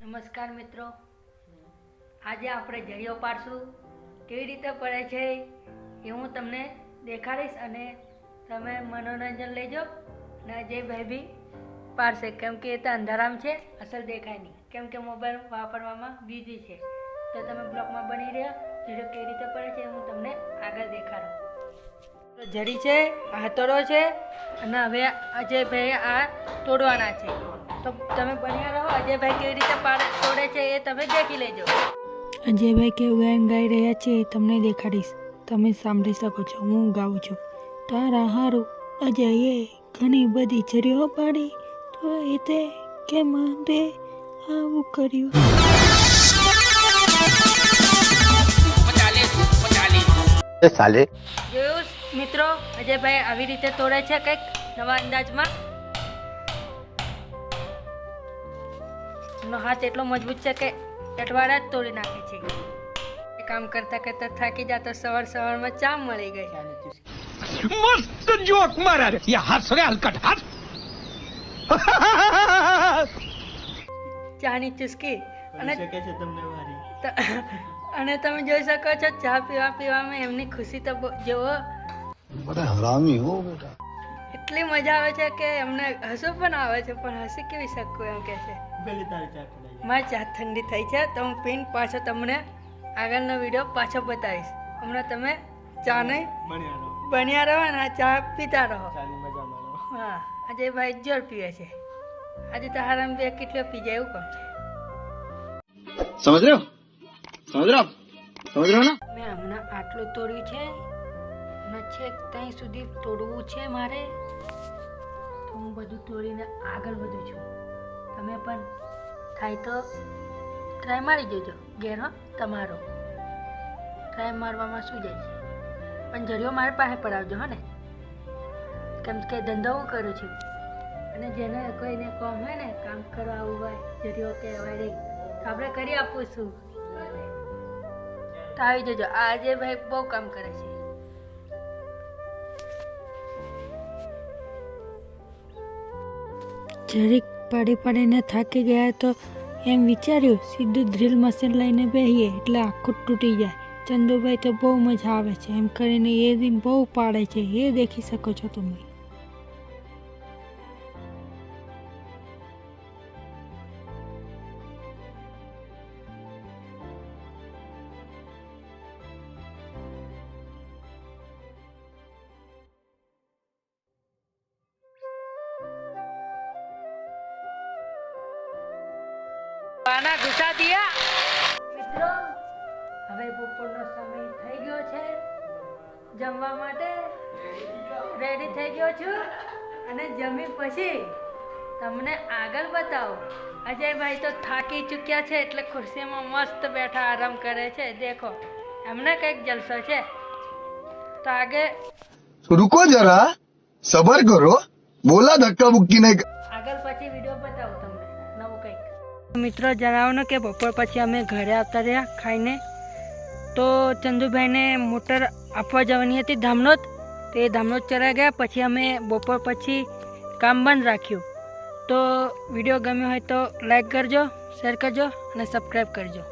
નમસ્કાર મિત્રો, આજે આપણે જરીઓ પાડશું. કેવી રીતે પડે છે એ હું તમને દેખાડીશ અને તમે મનોરંજન લેજો. અને અજયભાઈ બી પાડશે, કેમ કે એ તો અંધારામ છે, અસલ દેખાય નહીં, કેમ કે મોબાઈલ વાપરવામાં બીઝી છે. તો તમે બ્લોકમાં બની રહ્યા. જરીઓ કેવી રીતે પડે છે હું તમને આગળ દેખાડું. તો જરી છે, હાથોડો છે અને હવે અજયભાઈ આ તોડવાના છે. તો તમે બન્યા રહો. અજયભાઈ કેવી રીતે તોડે છે એ તમે દેખી લેજો. અજયભાઈ કેવું ગાયન ગાઈ રહ્યા છે એ તમને દેખાડીશ. તમે સાંભળી શકો છો. હું ગાઉં છું. તારા હારું અજયે ઘણી બધી જરીઓ પાડી, તો એ તે કે મારે આવું કર્યું. જોયું મિત્રો, અજયભાઈ આવી રીતે તોડે છે કંઈક નવા અંદાજમાં. એનો હાથ એટલો મજબૂત છે કે અઠવાડા જ તોડી નાખે છે. એ કામ કરતા કરતા થાકી જતો સવારમાં ચા મળી ગઈ. मस्त जोक मारा रे ये हंस रे हलकट हंस ચાની ચુસ્કી અને તમે જોઈ શકો છો ચા પીવામાં એમની ખુશી તો જુઓ. બડા હરામી હો બેટા. એટલી મજા આવે છે કે એમને હસવું પણ આવે છે, પણ હસી કેવી શકું એમ કે છે. મારી ચા ઠંડી થઈ છે તો હું પીને પાછો તમને આગળનો વિડીયો પાછો બતાવીશ. હમણાં તમે ચા નહીં બન્યા રહો અને ચા પીતા રહો. હા, અજયભાઈ જોર પીવે છે. આજે તો હારામ બે કેટલો પી જાય એવું કામ છે. સમજ રહ્યો ના? મેં હમણાં આટલું તોડ્યું છે અને છેક ત્યાં સુધી તોડવું છે મારે. તો હું બધું તોડીને આગળ વધું છું. તમે પણ થાય તો ટ્રાય મારી જજો ઘેર. તમારો ટ્રાય મારવામાં શું જાય છે, પણ જરીઓ મારી પાસે પડાવજો હો ને, કેમ કે ધંધો હું કરું છું. અને જેને કોઈને કામ હોય ને, કામ કરવા આવવું હોય, જરીઓ કહેવાય રે તો આપણે કરી આપું છું. તો આવી જજો. આજે ભાઈ બહુ કામ કરે છે. જરીક પાડીને થાકી ગયા તો એમ વિચાર્યું સીધું ડ્રીલ મશીન લઈને બેસીએ એટલે આખું તૂટી જાય. ચંદુભાઈ તો બહુ મજા આવે છે એમ કરીને એ દિન બહુ પાડે છે, એ દેખી શકો છો તમે. પાના ઘુસા દિયા. મિત્રો, હવે બપોરનો સમય થઈ ગયો છે. જમવા માટે રેડી થઈ ગયો છું અને જમી પછી તમને આગળ બતાવો. અજયભાઈ તો થાકી ચૂક્યા છે એટલે ખુરશીમાં મસ્ત બેઠા આરામ કરે છે. દેખો, એમને કંઈક જલસો છે. તો रुको जरा, सबर करो, बोला धक्का बुक्की नहीं. આગળ પછી વિડીયો બતાવું તમને નવું કંઈક. મિત્રો, જણાવો કે બપોર પછી અમે ઘરે આવતા રહ્યા ખાઈને. તો ચંદુભાઈને મોટર આપવા જવાની હતી ધામનોદ, તો એ ધામનોદ ચલા ગયા. પછી અમે બપોર પછી કામ બંધ રાખ્યું. તો વિડીયો ગમ્યો હોય તો લાઈક કરજો, શેર કરજો અને સબસ્ક્રાઈબ કરજો.